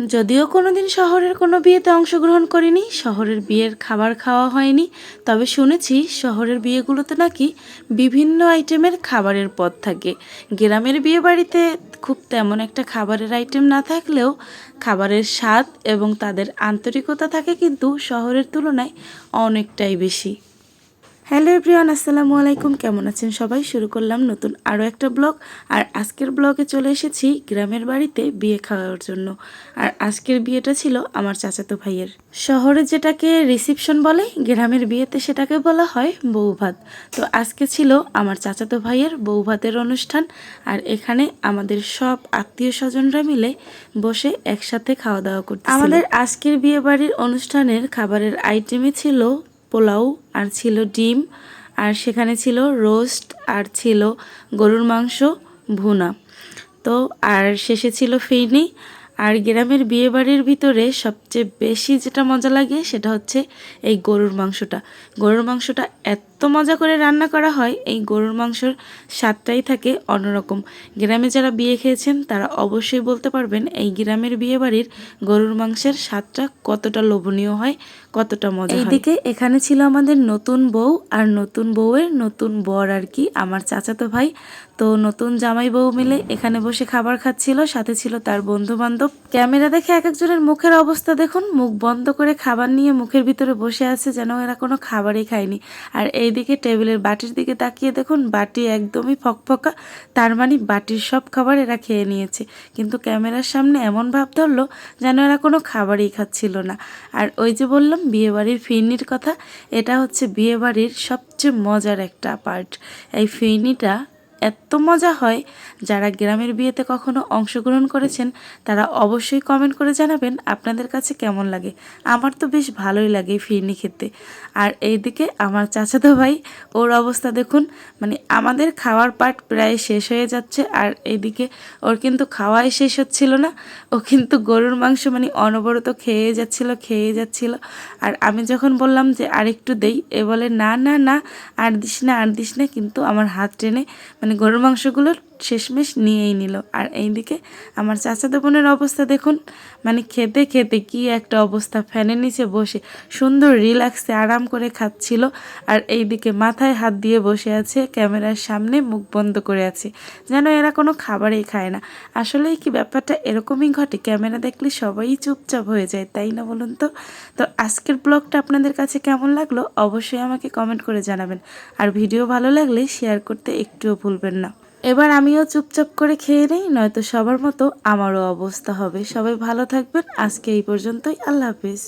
যদিও কোনোদিন শহরের কোনো বিয়েতে অংশগ্রহণ করিনি, শহরের বিয়ের খাবার খাওয়া হয়নি, তবে শুনেছি শহরের বিয়েগুলোতে নাকি বিভিন্ন আইটেমের খাবারের পদ থাকে। গ্রামের বিয়ে বাড়িতে খুব তেমন একটা খাবারের আইটেম না থাকলেও খাবারের স্বাদ এবং তাদের আন্তরিকতা থাকে কিন্তু শহরের তুলনায় অনেকটাই বেশি। হ্যালো এভরিওয়ান, আসসালামু আলাইকুম। কেমন আছেন সবাই? শুরু করলাম নতুন আরও একটা ব্লগ। আর আজকের ব্লগে চলে এসেছি গ্রামের বাড়িতে বিয়ে খাওয়ার জন্য। আর আজকের বিয়েটা ছিল আমার চাচাতো ভাইয়ের। শহরে যেটাকে রিসিপশন বলে, গ্রামের বিয়েতে সেটাকে বলা হয় বৌভাত। তো আজকে ছিল আমার চাচাতো ভাইয়ের বৌভাতের অনুষ্ঠান। আর এখানে আমাদের সব আত্মীয় স্বজনরা মিলে বসে একসাথে খাওয়া দাওয়া করতে। আমাদের আজকের বিয়ে বাড়ির অনুষ্ঠানের খাবারের আইটেমে ছিল পোলাও, আর ছিল ডিম, আর সেখানে ছিল রোস্ট, আর ছিল গরুর মাংস ভুনা। তো আর শেষে ছিল ফেনি। আর গ্রামের বিয়ে বাড়ির ভিতরে সবচেয়ে বেশি যেটা মজা লাগে সেটা হচ্ছে এই গরুর মাংসটা। গরুর মাংসটা এত মজা করে রান্না করা হয়, এই গরুর মাংসর স্বাদটাই থাকে অন্যরকম। গ্রামে যারা বিয়ে খেয়েছেন তারা অবশ্যই বলতে পারবেন এই গ্রামের বিয়ে বাড়ির গরুর মাংসের স্বাদটা কতটা লোভনীয় হয়, কতটা মজা হয়। এইদিকে এখানে ছিল আমাদের নতুন বউ আর নতুন বউয়ের নতুন বর, আর কি আমার চাচাতো ভাই। তো নতুন জামাই বউ মিলে এখানে বসে খাবার খাচ্ছিল, সাথে ছিল তার বন্ধু বান্ধব। ক্যামেরা দেখে এক একজনের মুখের অবস্থা দেখুন, মুখ বন্ধ করে খাবার নিয়ে মুখের ভিতরে বসে আছে যেন এরা কোনো খাবারই খায়নি। আর এইদিকে টেবিলের বাটির দিকে তাকিয়ে দেখুন, বাটি একদমই ফকফকা, তার মানে বাটির সব খাবার এরা খেয়ে নিয়েছে। কিন্তু ক্যামেরার সামনে এমন ভাব ধরলো যেন এরা কোনো খাবারই খাচ্ছিল না। আর ওই যে বললাম বিয়েবাড়ির ফিরনির কথা, এটা হচ্ছে বিয়েবাড়ির সবচেয়ে মজার একটা পার্ট। এই ফিরনিটা এত মজা হয়, যারা গ্রামের বিয়েতে কখনো অংশগ্রহণ করেছেন তারা অবশ্যই কমেন্ট করে জানাবেন আপনাদের কাছে কেমন লাগে। আমার তো বেশ ভালোই লাগে ফিরনি খেতে। আর এইদিকে আমার চাচাতো ভাই, ওর অবস্থা দেখুন, মানে আমাদের খাওয়ার পার্ট প্রায় শেষ হয়ে যাচ্ছে আর এইদিকে ওর কিন্তু খাওয়াই শেষ হচ্ছিল না। ও কিন্তু গরুর মাংস মানে অনবরত খেয়ে যাচ্ছিল। আর আমি যখন বললাম যে আরেকটু দেই, এ বলে না না না, আর দিস না, কিন্তু আমার হাত টেনে মানে গরুর মাংসগুলোর শেষমেশ নিয়েই নিল। আর এইদিকে আমার চাচাতো বোনের অবস্থা দেখুন, মানে খেতে খেতে কি একটা অবস্থা, ফ্যানের নিচে বসে সুন্দর রিল্যাক্সে আরাম করে খাচ্ছিল। আর এইদিকে মাথায় হাত দিয়ে বসে আছে, ক্যামেরার সামনে মুখ বন্ধ করে আছে, যেন এরা কোনো খাবারই খায় না। আসলেই কি ব্যাপারটা এরকমই ঘটে, ক্যামেরা দেখলে সবাই চুপচাপ হয়ে যায়, তাই না বলুন তো? তো আজকের ব্লগটা আপনাদের কাছে কেমন লাগলো অবশ্যই আমাকে কমেন্ট করে জানাবেন। আর ভিডিও ভালো লাগলে শেয়ার করতে একটুও ভুলবেন না। এবার আমিও চুপচাপ করে খেয়ে নেই, নয়তো সবার মতো আমারও অবস্থা হবে। সবাই ভালো থাকবেন, আজকে এই পর্যন্তই, আল্লাহ হাফিজ।